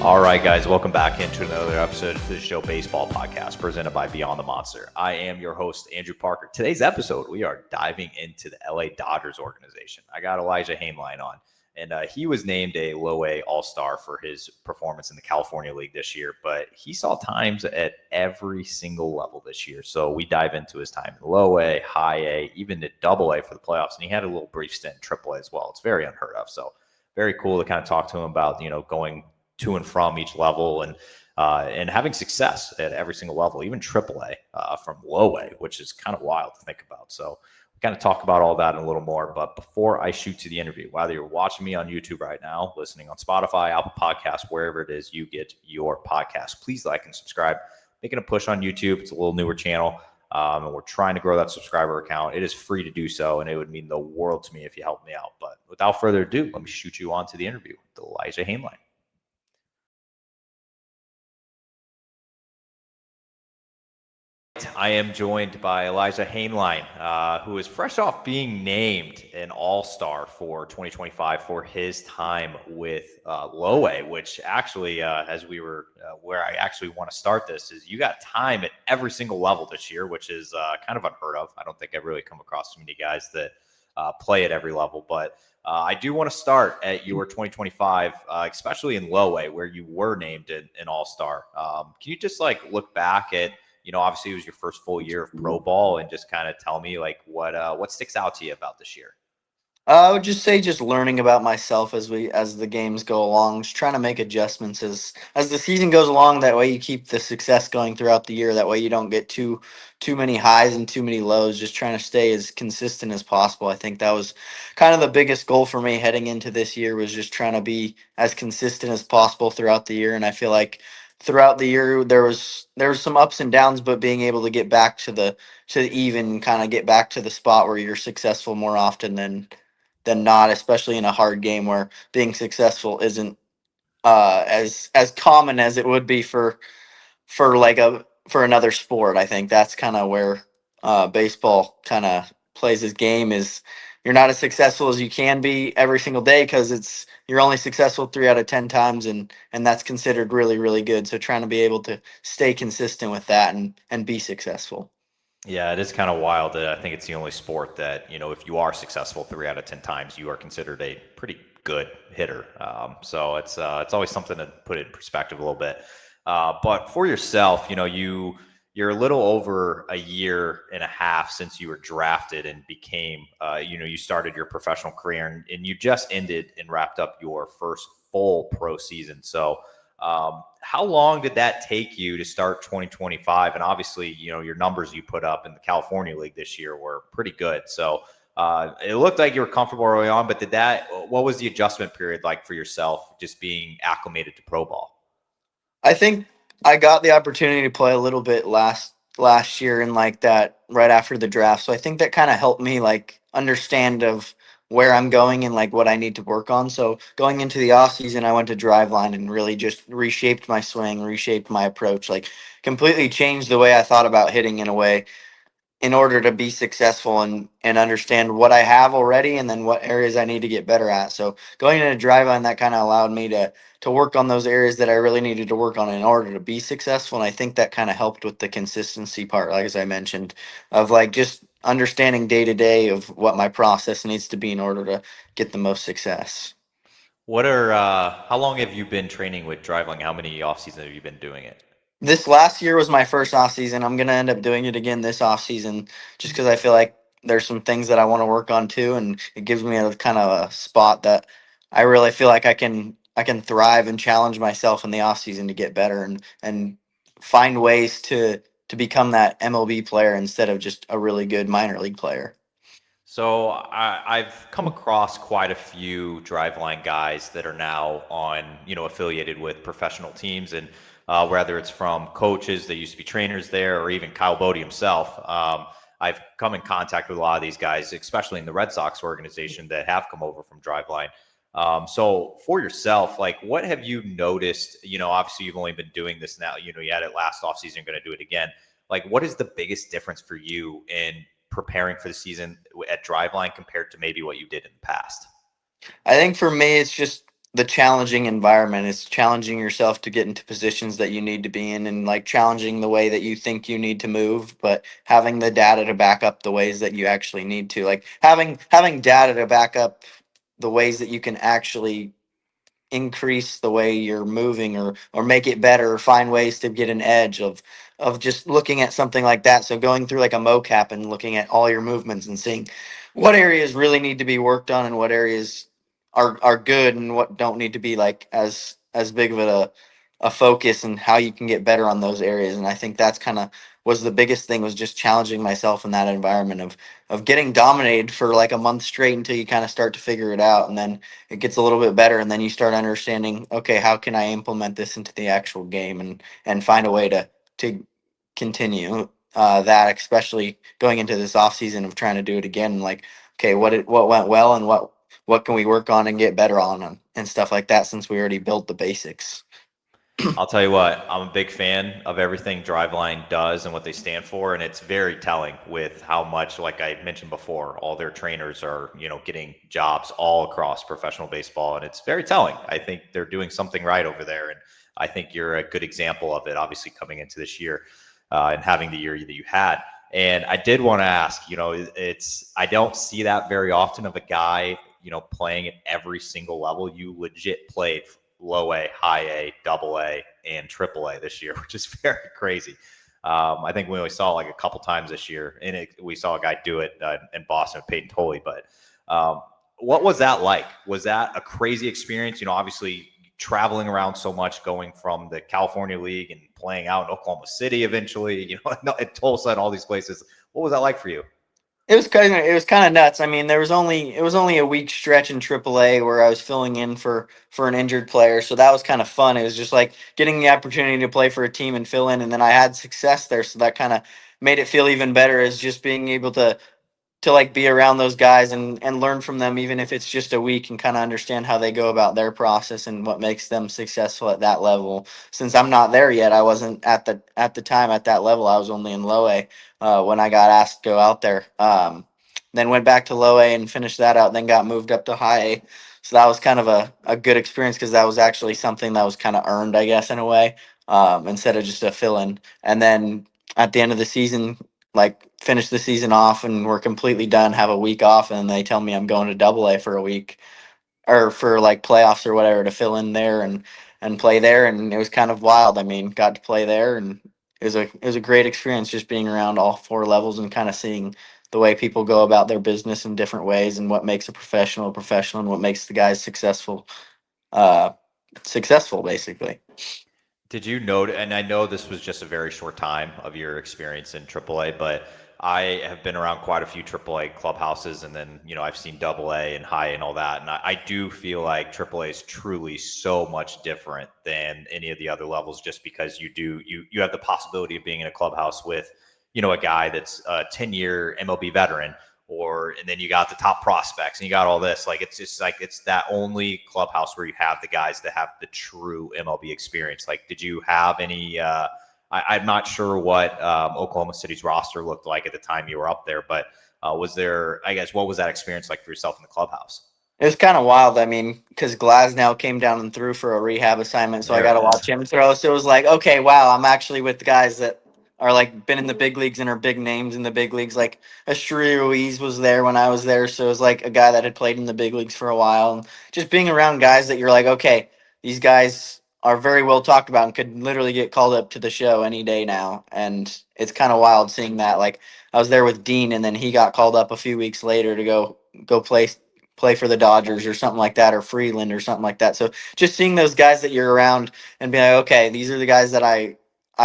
All right, guys, welcome back into another episode of the Show Baseball Podcast presented by Beyond the Monster. I am your host, Andrew Parker. Today's episode, we are diving into the LA Dodgers organization. I got Elijah Hainline on, and he was named a low A All-Star for his performance in the California League this year, but he saw times at every single level this year. So we dive into his time in low A, high A, even to double A for the playoffs, and he had a little brief stint in triple A as well. It's very unheard of. So very cool to kind of talk to him about, going to and from each level and having success at every single level, even AAA from low A, which is kind of wild to think about. So we kind of talk about all that in a little more. But before I shoot to the interview, whether you're watching me on YouTube right now, listening on Spotify, Apple Podcasts, wherever it is you get your podcast, please like and subscribe. Making a push on YouTube. It's a little newer channel. And we're trying to grow that subscriber account. It is free to do so, and it would mean the world to me if you help me out. But without further ado, let me shoot you on to the interview with Elijah Hainline. I am joined by Elijah Hainline, who is fresh off being named an All-Star for 2025 for his time with Low A, which actually, as we were where I actually want to start this, is you got time at every single level this year, which is kind of unheard of. I don't think I've really come across too many guys that play at every level, but I do want to start at your 2025, especially in Low A, where you were named an All-Star. Can you just look back at, obviously it was your first full year of pro ball, and just kind of tell me what sticks out to you about this year? I would just say just learning about myself as the games go along, just trying to make adjustments as the season goes along. That way you keep the success going throughout the year. That way you don't get too many highs and too many lows. Just trying to stay as consistent as possible. I think that was kind of the biggest goal for me heading into this year, was just trying to be as consistent as possible throughout the year. And I feel like throughout the year there was some ups and downs, but being able to get back to even kind of get back to the spot where you're successful more often than not, especially in a hard game where being successful isn't as common as it would be for another sport. I think that's kind of where baseball kind of plays his game. Is you're not as successful as you can be every single day, because you're only successful 3 out of 10 times, and that's considered really really good. So trying to be able to stay consistent with that and be successful. Yeah, it is kind of wild that I think it's the only sport that, if you are successful 3 out of 10 times, you are considered a pretty good hitter. So it's always something to put it in perspective a little bit. But for yourself, you're a little over a year and a half since you were drafted and became, you started your professional career, and you just ended and wrapped up your first full pro season. So how long did that take you to start 2025? And obviously, your numbers you put up in the California League this year were pretty good. So it looked like you were comfortable early on, but what was the adjustment period like for yourself, just being acclimated to pro ball? I think I got the opportunity to play a little bit last year and like that right after the draft. So I think that kind of helped me understand of where I'm going and like what I need to work on. So going into the off season, I went to Driveline and really just reshaped my swing, reshaped my approach, like completely changed the way I thought about hitting in a way in order to be successful and understand what I have already and then what areas I need to get better at. So going into drive on, that kind of allowed me to work on those areas that I really needed to work on in order to be successful. And I think that kind of helped with the consistency part, like as I mentioned, of like just understanding day to day of what my process needs to be in order to get the most success. How long have you been training with Driveling? How many off seasons have you been doing it? This last year was my first off season. I'm gonna end up doing it again this off season, just because I feel like there's some things that I want to work on too, and it gives me a kind of a spot that I really feel like I can thrive and challenge myself in the off season to get better and find ways to become that MLB player instead of just a really good minor league player. So I've come across quite a few Driveline guys that are now on, affiliated with professional teams, and whether it's from coaches that used to be trainers there, or even Kyle Bodie himself. I've come in contact with a lot of these guys, especially in the Red Sox organization, that have come over from Driveline. So for yourself, what have you noticed? Obviously you've only been doing this now. You had it last offseason, you're going to do it again. What is the biggest difference for you in preparing for the season at Driveline compared to maybe what you did in the past? I think for me, it's just the challenging environment. It's challenging yourself to get into positions that you need to be in, and like challenging the way that you think you need to move, but having the data to back up the ways that you actually need to. Like having data to back up the ways that you can actually increase the way you're moving, or make it better, or find ways to get an edge of just looking at something like that. So going through like a mocap and looking at all your movements and seeing what areas really need to be worked on and what areas are good and what don't need to be like as big of a focus, and how you can get better on those areas. And I think that's kind of was the biggest thing, was just challenging myself in that environment of getting dominated for like a month straight until you kind of start to figure it out, and then it gets a little bit better, and then you start understanding, okay, how can I implement this into the actual game, and find a way to continue that, especially going into this off season of trying to do it again. Like, okay, what went well, and what can we work on and get better on, and stuff like that, since we already built the basics. I'll tell you what, I'm a big fan of everything Driveline does and what they stand for, and it's very telling with how much, like I mentioned before, all their trainers are, getting jobs all across professional baseball, and it's very telling. I think they're doing something right over there, and I think you're a good example of it, obviously coming into this year and having the year that you had. And I did want to ask, I don't see that very often of a guy, playing at every single level. You legit played low A, high A, double A, and triple A this year, which is very crazy. I think we only saw it like a couple times this year, and we saw a guy do it in Boston with Peyton Tolley. But what was that like? Was that a crazy experience? Obviously traveling around so much, going from the California League and playing out in Oklahoma City eventually, at Tulsa and all these places. What was that like for you? It was kind of nuts. I mean, it was only a week stretch in AAA where I was filling in for an injured player, so that was kind of fun. It was just like getting the opportunity to play for a team and fill in, and then I had success there, so that kind of made it feel even better, as just being able to like be around those guys and learn from them, even if it's just a week, and kind of understand how they go about their process and what makes them successful at that level. Since I'm not there yet, I wasn't at the time at that level. I was only in low A when I got asked to go out there. Then went back to low A and finished that out, then got moved up to high A. So that was kind of a good experience, because that was actually something that was kind of earned, I guess, in a way, instead of just a fill in. And then at the end of the season, like finish the season off and we're completely done, have a week off, and they tell me I'm going to double A for a week, or for like playoffs or whatever, to fill in there and play there. And it was kind of wild. I mean, got to play there, and it was a great experience, just being around all four levels and kind of seeing the way people go about their business in different ways, and what makes a professional, and what makes the guys uh successful basically. Did you know, and I know this was just a very short time of your experience in AAA, but I have been around quite a few AAA clubhouses, and then, I've seen AA and high and all that. And I do feel like AAA is truly so much different than any of the other levels, just because you have the possibility of being in a clubhouse with, a guy that's a 10-year MLB veteran, and then you got the top prospects and you got all this. Like, it's just like, it's that only clubhouse where you have the guys that have the true MLB experience. Like, did you have any, I'm not sure what Oklahoma City's roster looked like at the time you were up there, but was there, I guess, what was that experience like for yourself in the clubhouse? It was kind of wild. I mean, because Glasnow came down and threw for a rehab assignment, so I There got to it is. watch him throw. So it was like, okay, wow, I'm actually with guys that are like been in the big leagues and are big names in the big leagues. Like Asturi Ruiz was there when I was there, so it was like a guy that had played in the big leagues for a while. And just being around guys that you're like, okay, these guys are very well talked about and could literally get called up to the show any day now. And it's kind of wild seeing that. Like I was there with Dean, and then he got called up a few weeks later to go play for the Dodgers or something like that, or Freeland or something like that. So just seeing those guys that you're around and be like, okay, these are the guys that I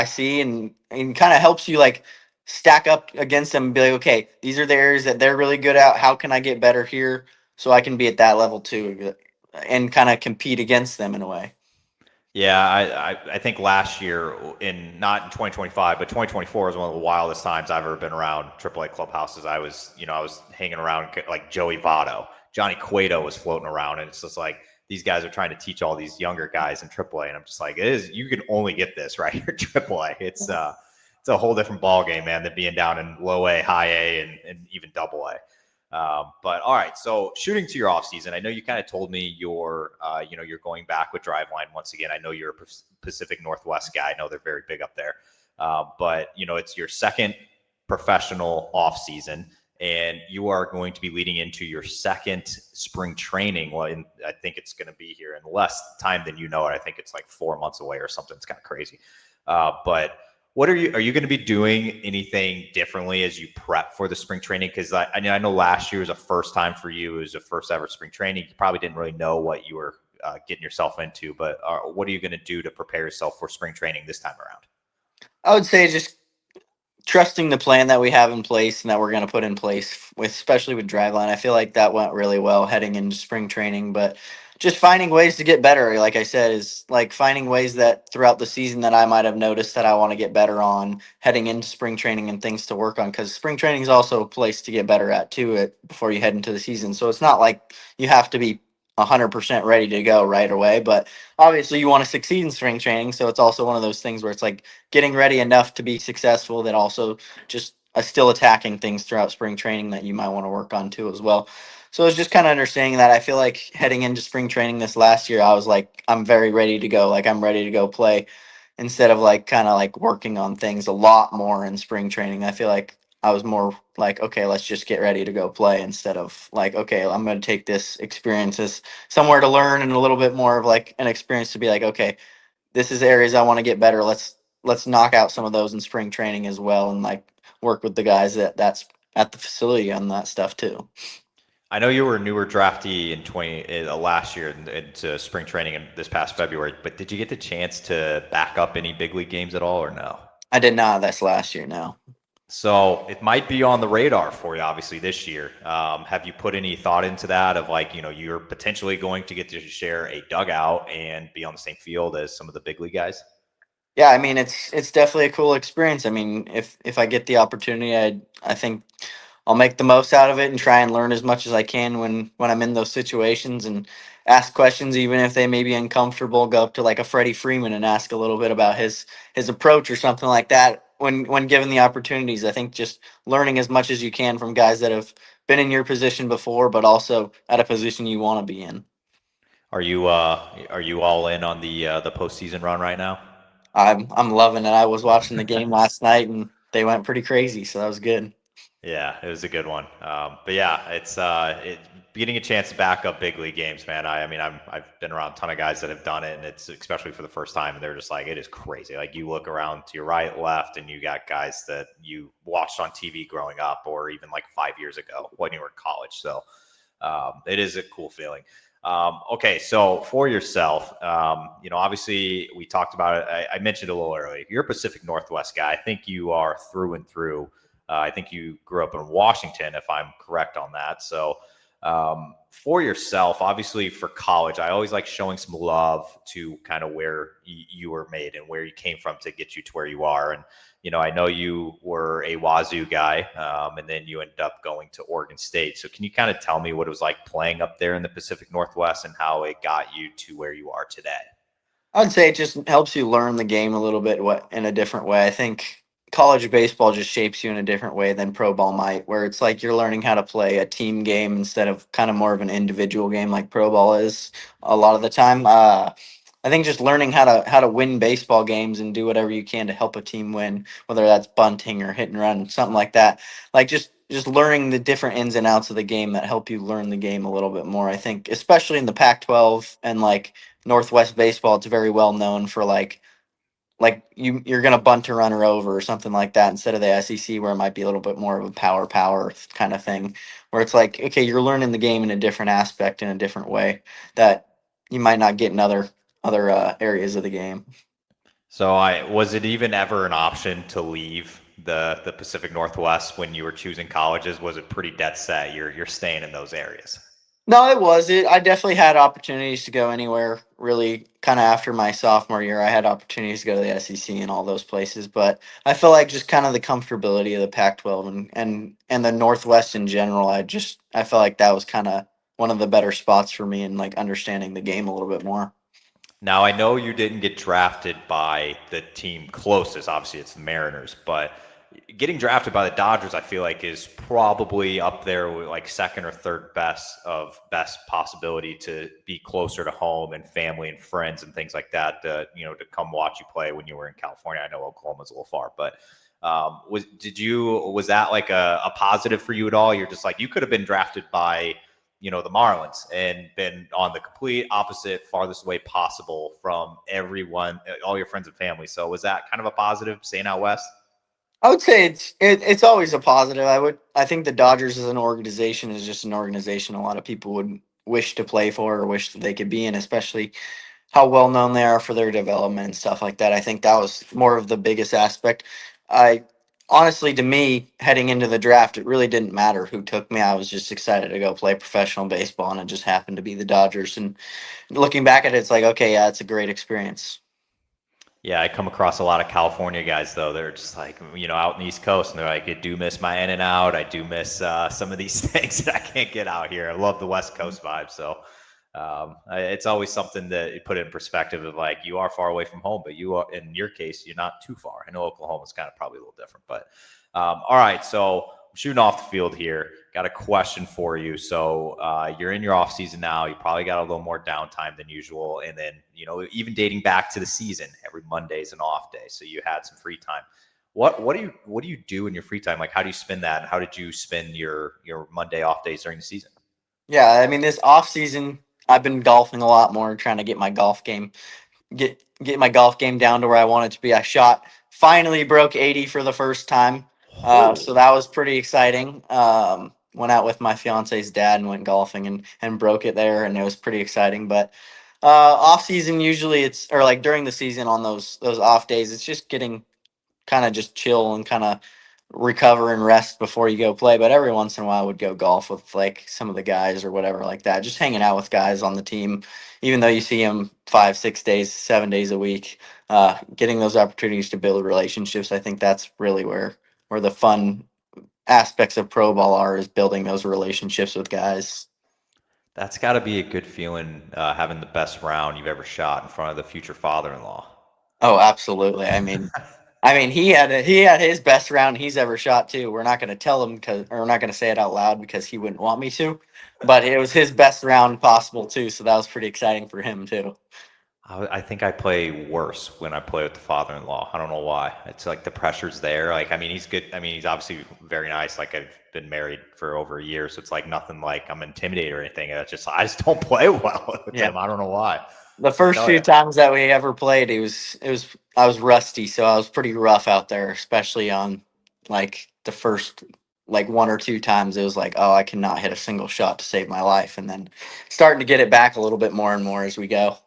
see, and kind of helps you like stack up against them and be like, okay, these are the areas that they're really good at. How can I get better here so I can be at that level too, and kind of compete against them in a way. Yeah, I think last year, not in 2025, but 2024 was one of the wildest times I've ever been around AAA clubhouses. I was hanging around like Joey Votto, Johnny Cueto was floating around, and it's just like these guys are trying to teach all these younger guys in AAA, and I'm just like, you can only get this right here, AAA. It's a whole different ball game, man, than being down in low A, high A, and even double A. But all right, so shooting to your off season, I know you kind of told me you're going back with Driveline once again. I know you're a Pacific Northwest guy. I know they're very big up there. But it's your second professional off season, and you are going to be leading into your second spring training. Well, I think it's going to be here in less time than you know it. I think it's like 4 months away or something. It's kind of crazy. But what are you going to be doing anything differently as you prep for the spring training? Because I know last year was a first time for you. It was a first ever spring training. You probably didn't really know what you were getting yourself into, but what are you going to do to prepare yourself for spring training this time around? I would say just trusting the plan that we have in place and that we're going to put in place with, especially with Driveline. I feel like that went really well heading into spring training, but just finding ways to get better, like I said, is like finding ways that throughout the season that I might have noticed that I want to get better on heading into spring training and things to work on, because spring training is also a place to get better at too before you head into the season. So it's not like you have to be 100% ready to go right away, but obviously you want to succeed in spring training. So it's also one of those things where it's like getting ready enough to be successful, that also just still attacking things throughout spring training that you might want to work on too as well. So it's just kind of understanding that. I feel like heading into spring training this last year, I was like, I'm very ready to go. Like I'm ready to go play, instead of like kind of like working on things a lot more in spring training. I feel like I was more like, okay, let's just get ready to go play, instead of like, okay, I'm going to take this experience as somewhere to learn, and a little bit more of like an experience to be like, okay, this is areas I want to get better. Let's knock out some of those in spring training as well, and like work with the guys that's at the facility on that stuff too. I know you were a newer draftee in 20 last year into spring training in this past February, but did you get the chance to back up any big league games at all, or no? I did not. That's last year now. So it might be on the radar for you, obviously, this year. Have you put any thought into that of like, you're potentially going to get to share a dugout and be on the same field as some of the big league guys? Yeah, I mean it's definitely a cool experience. I mean, if I get the opportunity, I think I'll make the most out of it and try and learn as much as I can when I'm in those situations, and ask questions even if they may be uncomfortable. Go up to like a Freddie Freeman and ask a little bit about his approach or something like that when given the opportunities. I think just learning as much as you can from guys that have been in your position before, but also at a position you want to be in. Are you all in on the postseason run right now? I'm loving it. I was watching the game last night and they went pretty crazy, so that was good. Yeah, it was a good one. But yeah, it's getting a chance to back up big league games, man. I mean, I've been around a ton of guys that have done it, and it's especially for the first time, and they're just like, it is crazy. Like you look around to your right, left, and you got guys that you watched on TV growing up, or even like 5 years ago when you were in college. So it is a cool feeling. Okay, so for yourself, obviously we talked about it. I mentioned a little earlier. You're a Pacific Northwest guy. I think you are through and through. I think you grew up in Washington, if I'm correct on that. So, for yourself, obviously for college, I always like showing some love to kind of where you were made and where you came from to get you to where you are. And, I know you were a Wazoo guy, and then you ended up going to Oregon State. So, can you kind of tell me what it was like playing up there in the Pacific Northwest and how it got you to where you are today? I would say it just helps you learn the game a little bit in a different way. I think college baseball just shapes you in a different way than pro ball might, where it's like you're learning how to play a team game instead of kind of more of an individual game like pro ball is a lot of the time. I think just learning how to win baseball games and do whatever you can to help a team win, whether that's bunting or hit and run, something like that. Like just learning the different ins and outs of the game that help you learn the game a little bit more. I think especially in the Pac-12 and like Northwest baseball, it's very well known for like you're gonna bunt a runner over or something like that, instead of the SEC where it might be a little bit more of a power kind of thing, where it's like, okay, you're learning the game in a different aspect, in a different way that you might not get in other areas of the game. So, I was it even ever an option to leave the Pacific Northwest when you were choosing colleges? Was it pretty dead set? You're staying in those areas. No, it was. I definitely had opportunities to go anywhere. Really, kind of after my sophomore year, I had opportunities to go to the SEC and all those places. But I feel like just kind of the comfortability of the Pac-12 and the Northwest in general. I felt like that was kind of one of the better spots for me in like understanding the game a little bit more. Now, I know you didn't get drafted by the team closest. Obviously, it's the Mariners, but getting drafted by the Dodgers, I feel like, is probably up there with like second or third best possibility to be closer to home and family and friends and things like that. To come watch you play when you were in California. I know Oklahoma's a little far, but was that like a positive for you at all? You're just like, you could have been drafted by the Marlins and been on the complete opposite, farthest away possible from everyone, all your friends and family. So was that kind of a positive staying out west? I would say it's always a positive. I think the Dodgers as an organization is just an organization a lot of people would wish to play for or wish that they could be in, especially how well known they are for their development and stuff like that. I think that was more of the biggest aspect. I honestly, to me, heading into the draft, it really didn't matter who took me. I was just excited to go play professional baseball, and it just happened to be the Dodgers. And looking back at it, it's like, okay, yeah, it's a great experience. Yeah, I come across a lot of California guys though. They're just like, out in the East Coast, and they're like, I do miss my in and out. I do miss some of these things that I can't get out here. I love the West Coast vibe. So it's always something that you put in perspective of like, you are far away from home, but you are, in your case, you're not too far. I know Oklahoma's kind of probably a little different, but all right. So I'm shooting off the field here. Got a question for you. So you're in your off season now. You probably got a little more downtime than usual, and then even dating back to the season, every Monday is an off day, so you had some free time. What do you do in your free time? Like, how do you spend that? And how did you spend your Monday off days during the season? Yeah, I mean, this off season, I've been golfing a lot more, trying to get my golf game get my golf game down to where I want it to be. I shot finally broke 80 for the first time, so Oh, that was pretty exciting. Went out with my fiance's dad and went golfing and broke it there, and it was pretty exciting. But off season usually it's or like during the season on those off days, it's just getting kind of just chill and kind of recover and rest before you go play. But every once in a while, I would go golf with like some of the guys or whatever like that. Just hanging out with guys on the team, even though you see them 5, 6 days, 7 days a week. Getting those opportunities to build relationships, I think that's really where the fun aspects of pro ball are is building those relationships with guys. that's got to be a good feeling, having the best round you've ever shot in front of the future father-in-law. Oh, absolutely. I mean, he had his best round he's ever shot too. We're not going to tell him because, or we're not going to say it out loud because he wouldn't want me to. But it was his best round possible too, so that was pretty exciting for him too. I think I play worse when I play with the father-in-law. I don't know why. It's like the pressure's there. Like, I mean, he's good. I mean, he's obviously very nice. Like, I've been married for over a year, so it's like nothing like I'm intimidated or anything. It's just I just don't play well with Yeah. him. I don't know why. The I first tell few you. times that we ever played, it was I was rusty, so I was pretty rough out there, especially on like the first like one or two times. It was like, oh, I cannot hit a single shot to save my life, and then starting to get it back a little bit more and more as we go.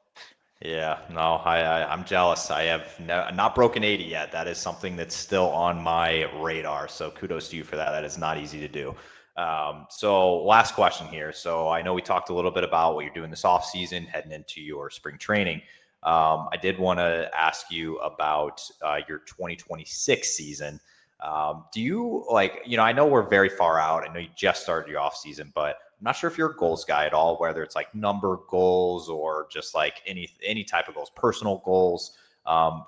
Yeah, no, I'm jealous. I have not broken 80 yet. That is something that's still on my radar. So kudos to you for that. That is not easy to do. So last question here. So I know we talked a little bit about what you're doing this off season, heading into your spring training. I did want to ask you about your 2026 season. Do you like, I know we're very far out. I know you just started your off season, but I'm not sure if you're a goals guy at all, whether it's like number goals or just like any type of goals, personal goals.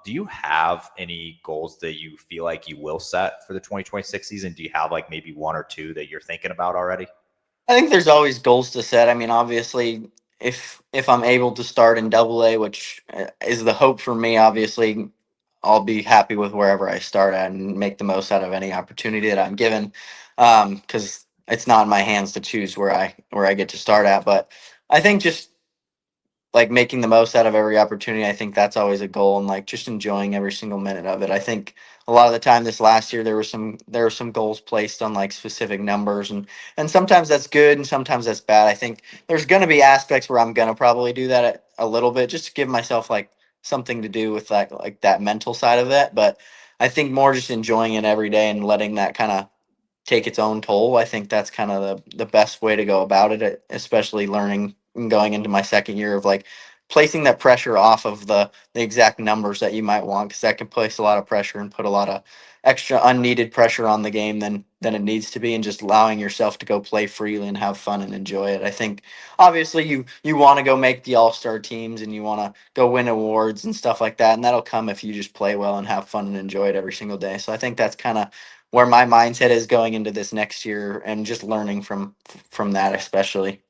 Do you have any goals that you feel like you will set for the 2026 season? Do you have like maybe one or two that you're thinking about already? I think there's always goals to set. I mean, obviously, if I'm able to start in Double A, which is the hope for me, obviously, I'll be happy with wherever I start at and make the most out of any opportunity that I'm given. Because it's not in my hands to choose where I get to start at. But I think just like making the most out of every opportunity. I think that's always a goal, and like just enjoying every single minute of it. I think a lot of the time this last year there were some goals placed on like specific numbers, and sometimes that's good and sometimes that's bad. I think there's going to be aspects where I'm going to probably do that a little bit just to give myself like something to do with like that mental side of it, but I think more just enjoying it every day and letting that kind of take its own toll. I think that's kind of the best way to go about it, especially learning and going into my second year of like placing that pressure off of the exact numbers that you might want, because that can place a lot of pressure and put a lot of extra unneeded pressure on the game than it needs to be, and just allowing yourself to go play freely and have fun and enjoy it. I think obviously you want to go make the all-star teams and you want to go win awards and stuff like that, and that'll come if you just play well and have fun and enjoy it every single day. So I think that's kind of where my mindset is going into this next year, and just learning from that especially.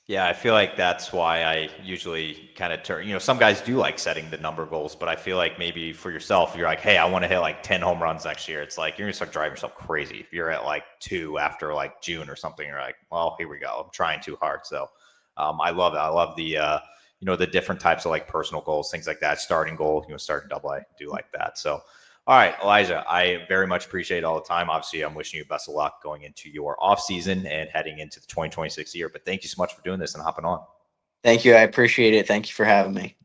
Yeah, I feel like that's why I usually kind of turn, some guys do like setting the number goals, but I feel like maybe for yourself, you're like, hey, I want to hit like 10 home runs next year. It's like you're going to start driving yourself crazy. If you're at like 2 after like June or something, you're like, well, here we go. I'm trying too hard. So I love it. I love the different types of like personal goals, things like that. Starting goal, starting double A, do like that. So all right, Elijah, I very much appreciate all the time. Obviously, I'm wishing you best of luck going into your off season and heading into the 2026 year. But thank you so much for doing this and hopping on. Thank you. I appreciate it. Thank you for having me.